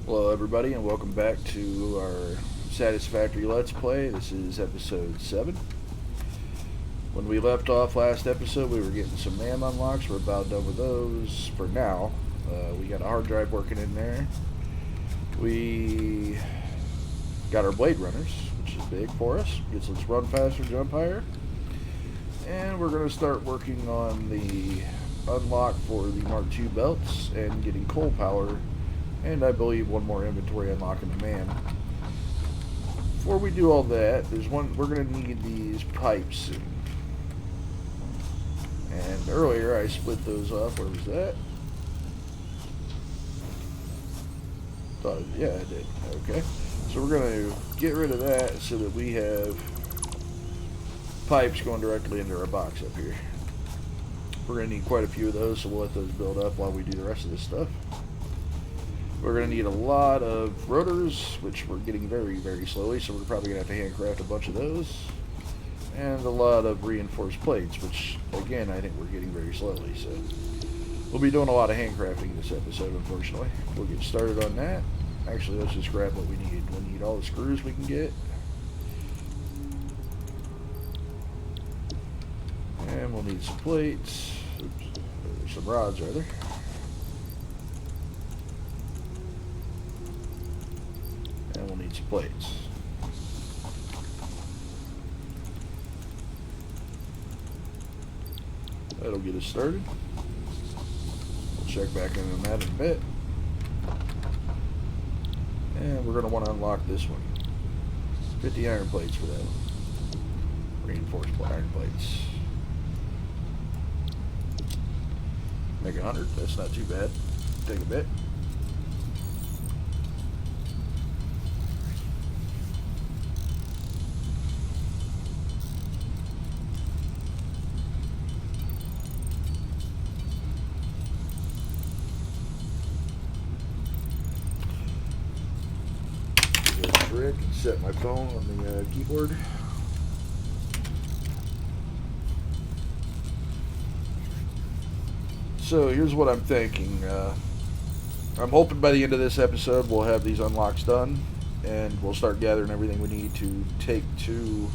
Hello everybody and welcome back to our Satisfactory Let's Play. This is episode 7. When we left off last episode we were getting some MAM unlocks. We're about done with those for now. We got a hard drive working in there. We got our blade runners, which is big for us. Gets us run faster, jump higher. And we're going to start working on the unlock for the Mark II belts and getting coal power. And I believe one more inventory unlock in the MAM. Before we do all that, there's one we're going to need these pipes soon. And earlier I split those off. Where was that? Yeah, I did. Okay. So we're going to get rid of that so that we have pipes going directly into our box up here. We're going to need quite a few of those, so we'll let those build up while we do the rest of this stuff. We're going to need a lot of rotors, which we're getting very, very slowly, so we're probably going to have to handcraft a bunch of those. And a lot of reinforced plates, which, again, I think we're getting very slowly. So we'll be doing a lot of handcrafting this episode, unfortunately. We'll get started on that. Actually, let's just grab what we need. We'll need all the screws we can get. And we'll need some plates. Oops, or some rods, rather. And we'll need some plates. That'll get us started. We'll check back into that in a bit. And we're going to want to unlock this one. 50 iron plates for that one. Reinforced iron plates. Make 100. That's not too bad. Take a bit. And set my phone on the keyboard. So here's what I'm thinking. I'm hoping by the end of this episode we'll have these unlocks done and we'll start gathering everything we need to take to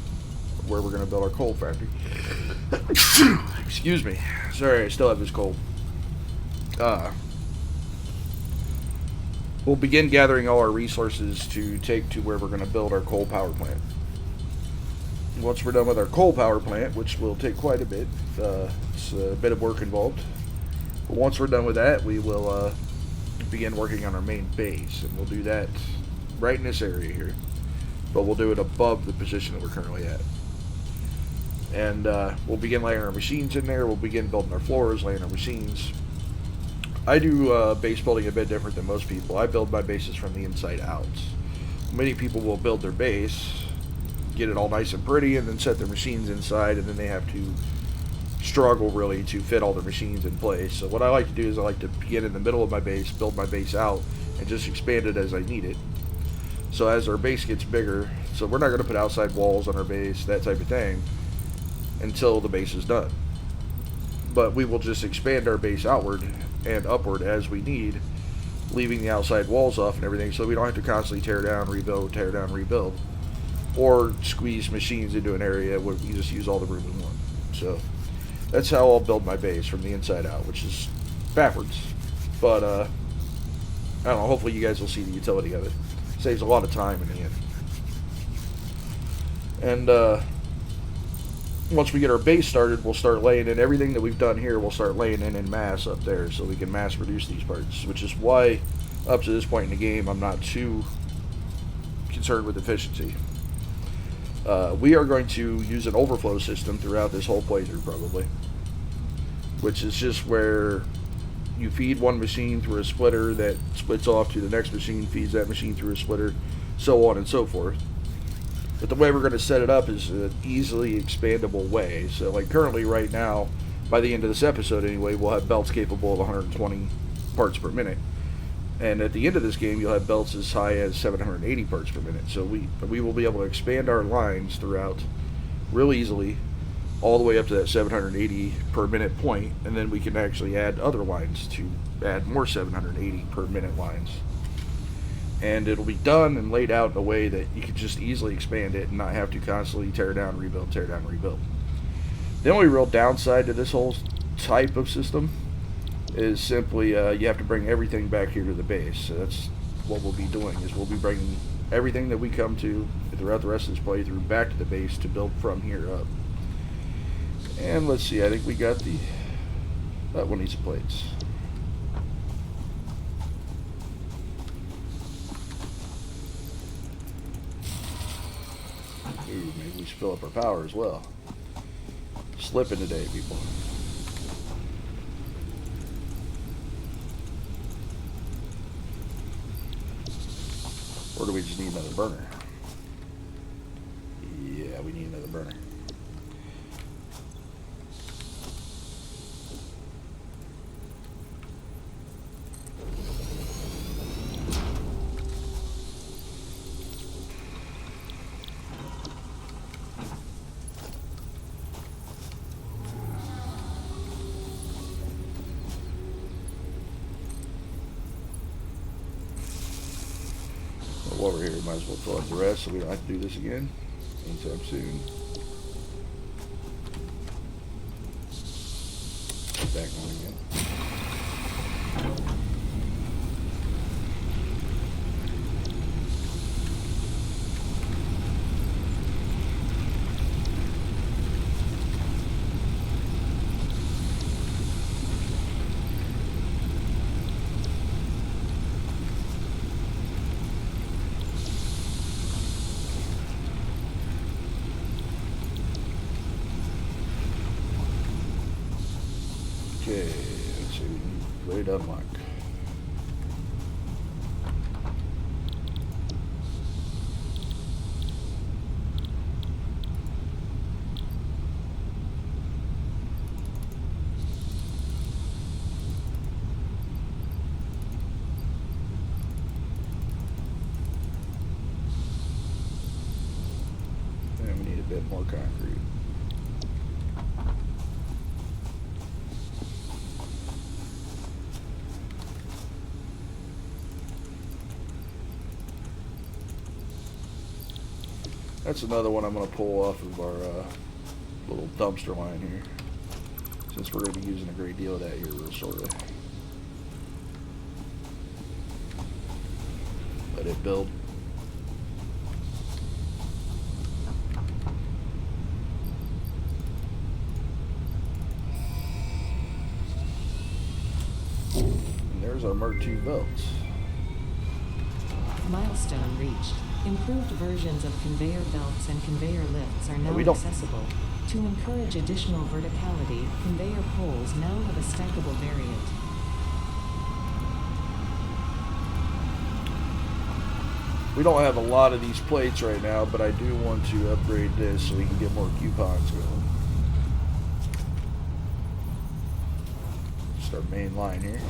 where we're going to build our coal factory. Excuse me. Sorry, I still have this cold. We'll begin gathering all our resources to take to where we're going to build our coal power plant. Once we're done with our coal power plant, which will take quite a bit, it's a bit of work involved. But once we're done with that, we will begin working on our main base, and we'll do that right in this area here. But we'll do it above the position that we're currently at. And we'll begin laying our machines in there. We'll begin building our floors, laying our machines. I do base building a bit different than most people. I build my bases from the inside out. Many people will build their base, get it all nice and pretty, and then set their machines inside, and then they have to struggle really to fit all their machines in place. So what I like to do is I like to get in the middle of my base, build my base out, and just expand it as I need it. So as our base gets bigger, so we're not going to put outside walls on our base, that type of thing, until the base is done. But we will just expand our base outward and upward as we need, leaving the outside walls off and everything, so we don't have to constantly tear down, rebuild, or squeeze machines into an area where we just use all the room we want. So that's how I'll build my base, from the inside out, which is backwards. But I don't know, hopefully you guys will see the utility of it. Saves a lot of time in the end. And once we get our base started, we'll start laying in everything that we've done here. We'll start laying in mass up there so we can mass produce these parts, which is why up to this point in the game I'm not too concerned with efficiency. We are going to use an overflow system throughout this whole playthrough probably, which is just where you feed one machine through a splitter that splits off to the next machine, feeds that machine through a splitter, so on and so forth. But the way we're going to set it up is an easily expandable way. So like currently right now, by the end of this episode anyway, we'll have belts capable of 120 parts per minute. And at the end of this game, you'll have belts as high as 780 parts per minute. So we will be able to expand our lines throughout real easily, all the way up to that 780 per minute point, and then we can actually add other lines to add more 780 per minute lines. And it'll be done and laid out in a way that you can just easily expand it and not have to constantly tear down, rebuild, tear down, rebuild. The only real downside to this whole type of system is simply you have to bring everything back here to the base. So that's what we'll be doing, is we'll be bringing everything that we come to throughout the rest of this playthrough back to the base to build from here up. And let's see, I think we got that one needs some plates. Ooh, maybe we should fill up our power as well. Slipping today, people. Or do we just need another burner? Yeah, we need another burner. While we're here, might as well fill up the rest so we don't have to do this again anytime soon. Back on again. Okay, let's see, ready to unlock. And we need a bit more concrete. That's another one I'm going to pull off of our little dumpster line here, since we're going to be using a great deal of that here real shortly. Let it build. And there's our Merc 2 belts. Milestone reached. Improved versions of conveyor belts and conveyor lifts are now accessible. To encourage additional verticality, conveyor poles now have a stackable variant. We don't have a lot of these plates right now, but I do want to upgrade this so we can get more coupons going. Just our main line here.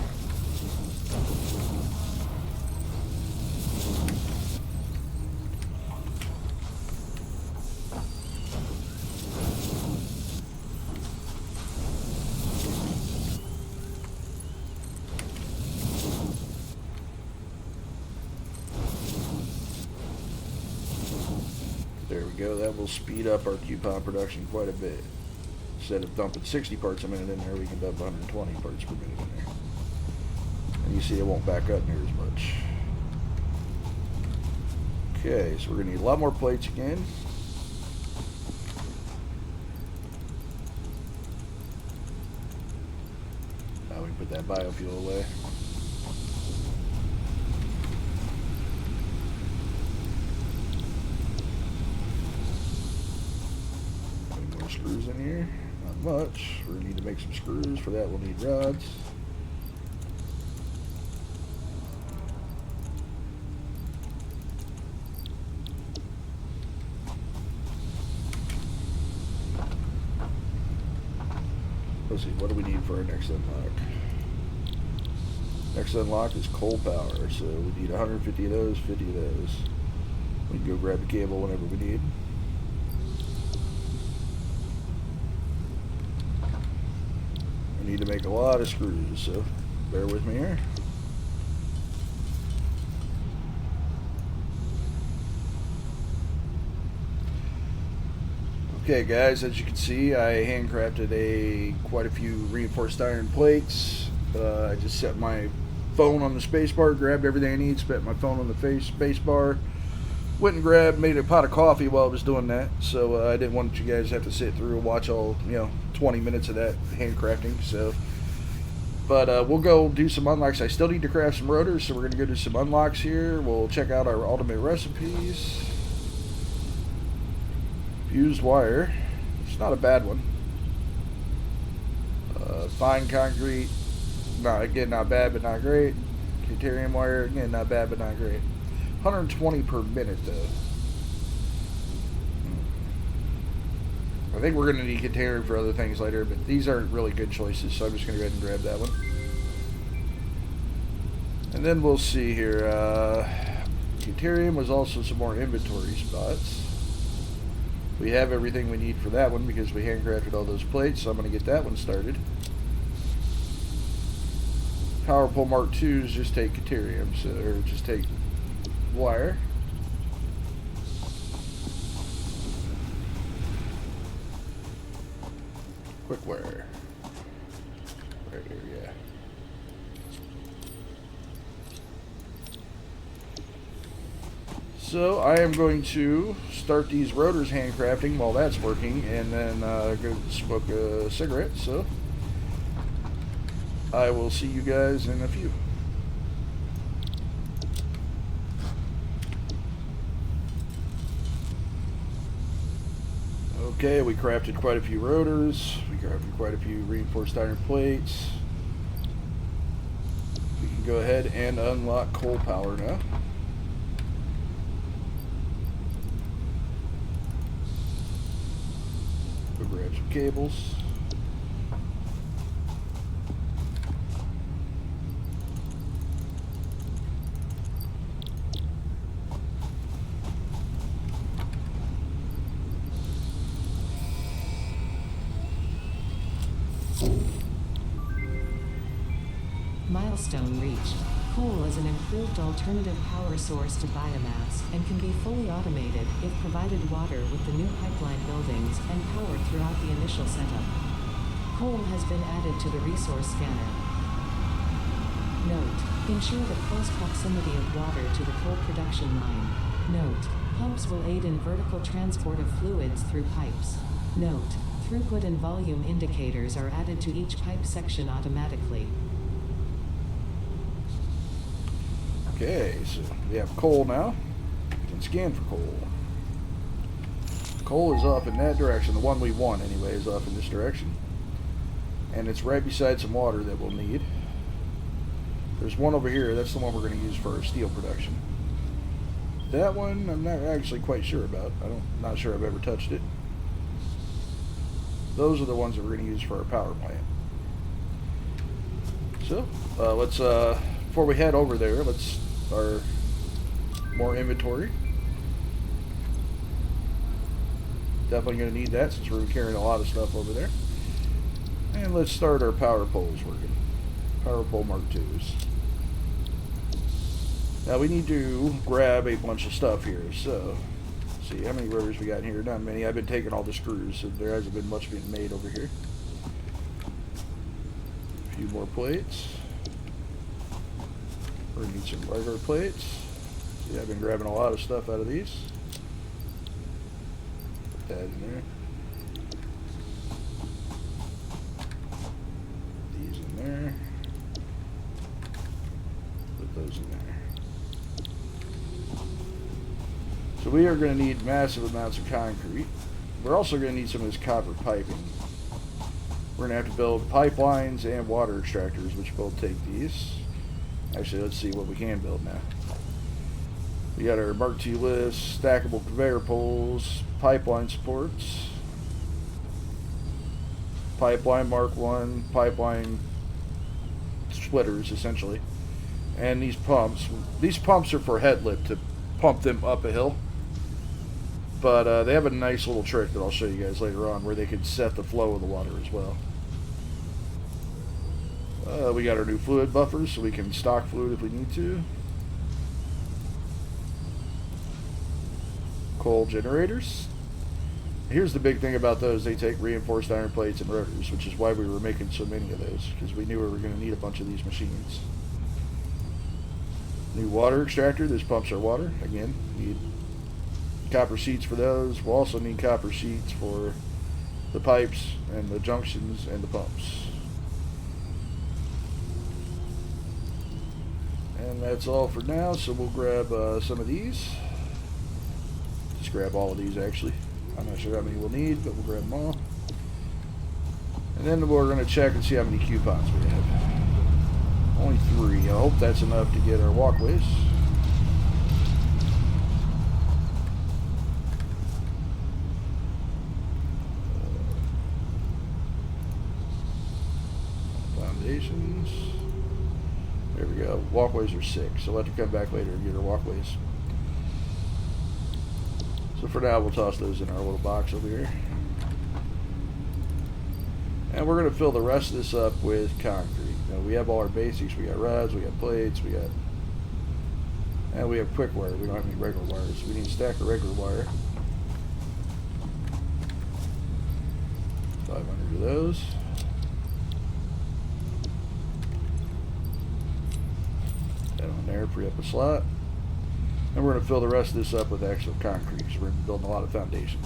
There we go, that will speed up our coupon production quite a bit. Instead of dumping 60 parts a minute in there, we can dump 120 parts per minute in there. And you see it won't back up near as much. Okay, so we're going to need a lot more plates again. Now we can put that biofuel away. Screws in here, not much. We need to make some screws. For that we'll need rods. Let's see, what do we need for our next unlock? Next unlock is coal power, so we need 150 of those, 50 of those. We can go grab the cable whenever we need. Need to make a lot of screws, so bear with me here. Okay guys, as you can see, I handcrafted quite a few reinforced iron plates. I just set my phone on the space bar, grabbed everything I need, set my phone on the space bar, went and made a pot of coffee while I was doing that. So I didn't want you guys to have to sit through and watch all 20 minutes of that handcrafting. So, but we'll go do some unlocks. I still need to craft some rotors, so we're gonna go do some unlocks here. We'll check out our ultimate recipes. Fused wire, it's not a bad one. Fine concrete, again not bad but not great. Deuterium wire, again not bad but not great. 120 per minute though. I think we're going to need Deuterium for other things later, but these aren't really good choices, so I'm just going to go ahead and grab that one. And then we'll see here. Deuterium was also some more inventory spots. We have everything we need for that one because we handcrafted all those plates, so I'm going to get that one started. Power pole Mark IIs just take Deuterium, or just take wire. Quick wire. Right here, yeah. So I am going to start these rotors handcrafting while that's working, and then go smoke a cigarette. So I will see you guys in a few. Okay, we crafted quite a few rotors. We crafted quite a few reinforced iron plates. We can go ahead and unlock coal power now. Go grab some cables. Milestone reached. Coal is an improved alternative power source to biomass and can be fully automated if provided water with the new pipeline buildings and power throughout the initial setup. Coal has been added to the resource scanner. Note: ensure the close proximity of water to the coal production line. Note: pumps will aid in vertical transport of fluids through pipes. Note: throughput and volume indicators are added to each pipe section automatically. Okay, so we have coal now. We can scan for coal. Coal is up in that direction. The one we want, anyway, is up in this direction. And it's right beside some water that we'll need. There's one over here. That's the one we're going to use for our steel production. That one, I'm not actually quite sure about. Not sure I've ever touched it. Those are the ones that we're going to use for our power plant. So, let's, before we head over there, let's our more inventory. Definitely going to need that since we're carrying a lot of stuff over there. And let's start our power poles working. Power pole Mark IIs. Now we need to grab a bunch of stuff here. So, let's see how many rotors we got in here. Not many. I've been taking all the screws, so there hasn't been much being made over here. A few more plates. We're going to need some regular plates. See, I've been grabbing a lot of stuff out of these. Put that in there. These in there. Put those in there. So we are going to need massive amounts of concrete. We're also going to need some of this copper piping. We're going to have to build pipelines and water extractors, which both take these. Actually, let's see what we can build now. We got our Mark II lifts, stackable conveyor poles, pipeline supports, pipeline Mark I, pipeline splitters, essentially. And these pumps. These pumps are for head lift to pump them up a hill. But they have a nice little trick that I'll show you guys later on where they can set the flow of the water as well. We got our new fluid buffers, so we can stock fluid if we need to. Coal generators. Here's the big thing about those. They take reinforced iron plates and rotors, which is why we were making so many of those, because we knew we were going to need a bunch of these machines. New water extractor. This pumps our water. Again, need copper sheets for those. We'll also need copper sheets for the pipes and the junctions and the pumps. And that's all for now, so we'll grab some of these. Just grab all of these, actually. I'm not sure how many we'll need, but we'll grab them all. And then we're going to check and see how many coupons we have. Only 3. I hope that's enough to get our walkways. Foundations. There we go. Walkways are 6, so we'll have to come back later and get our walkways. So for now, we'll toss those in our little box over here. And we're going to fill the rest of this up with concrete. Now, we have all our basics. We got rods, we got plates, and we have quick wire. We don't have any regular wires. We need a stack of regular wire. 500 of those. That on there, free up a slot. And we're going to fill the rest of this up with actual concrete, because we're going to be building a lot of foundations.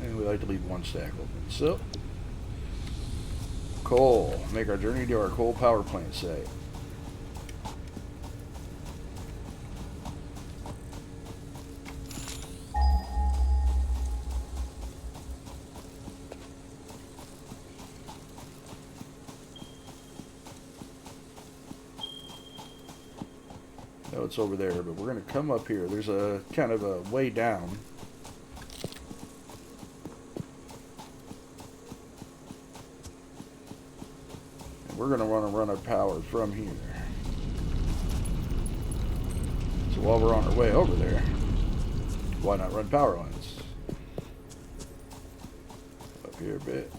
And we like to leave one stack open. So, coal. Make our journey to our coal power plant site. No, it's over there, but we're going to come up here. There's a kind of a way down. And we're going to want to run our power from here. So while we're on our way over there, why not run power lines? Up here a bit.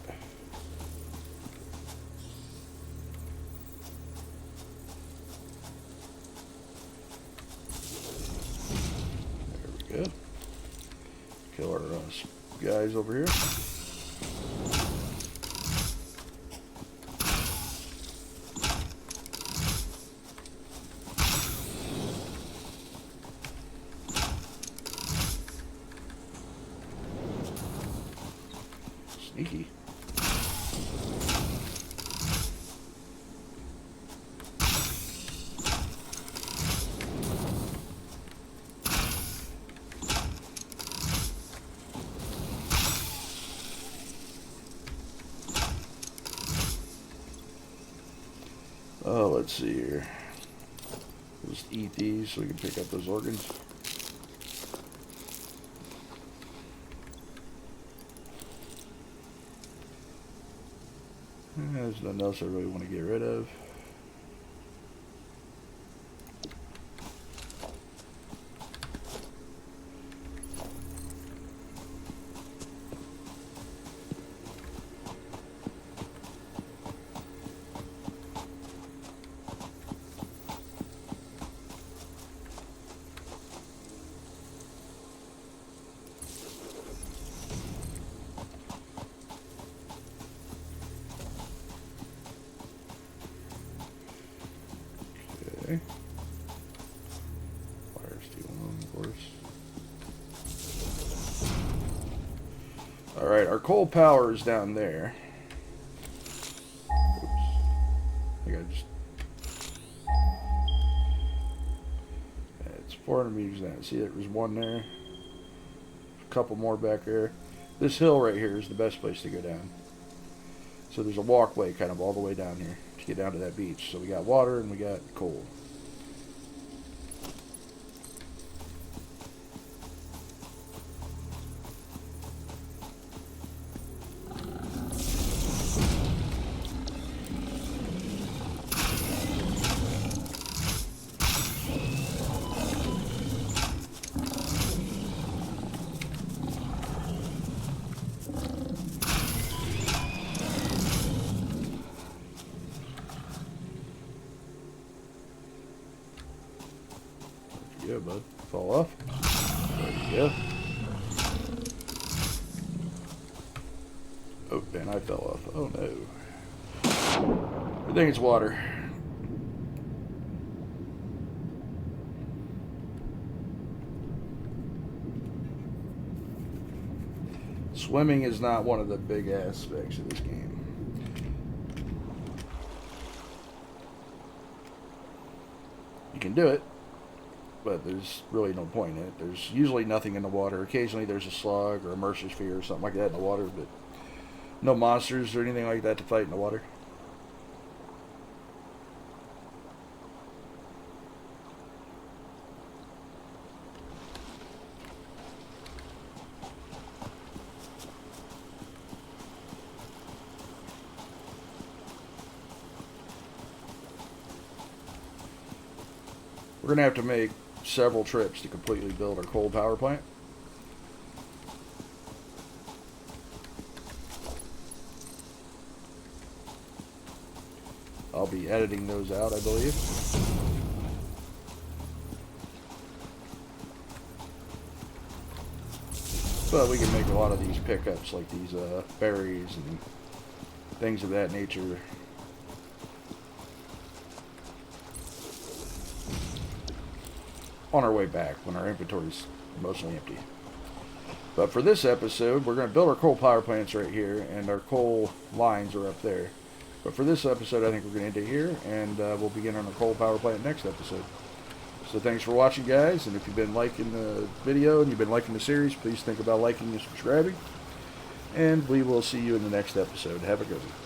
Good. Kill our guys over here. Sneaky. Oh, let's see here. Just eat these so we can pick up those organs. There's nothing else I really want to get rid of. Okay. Fire steel on, of course. Alright, our coal power is down there. Oops. I think I just... It's 400 meters down. See, there was one there. A couple more back there. This hill right here is the best place to go down. So there's a walkway kind of all the way down here to get down to that beach. So we got water and we got coal. bud. Fall off. There you go. Oh, and I fell off. Oh no. I think it's water. Swimming is not one of the big aspects of this game. You can do it, but there's really no point in it. There's usually nothing in the water. Occasionally there's a slug or a mercer sphere or something like that in the water, but no monsters or anything like that to fight in the water. We're going to have to make several trips to completely build our coal power plant. I'll be editing those out, I believe. But we can make a lot of these pickups, like these berries and things of that nature. On our way back when our inventory's mostly empty. But for this episode, we're going to build our coal power plants right here, and our coal lines are up there. But for this episode, I think we're going to end it here, and we'll begin on our coal power plant next episode. So thanks for watching, guys, and if you've been liking the video and you've been liking the series, please think about liking and subscribing. And we will see you in the next episode. Have a good one.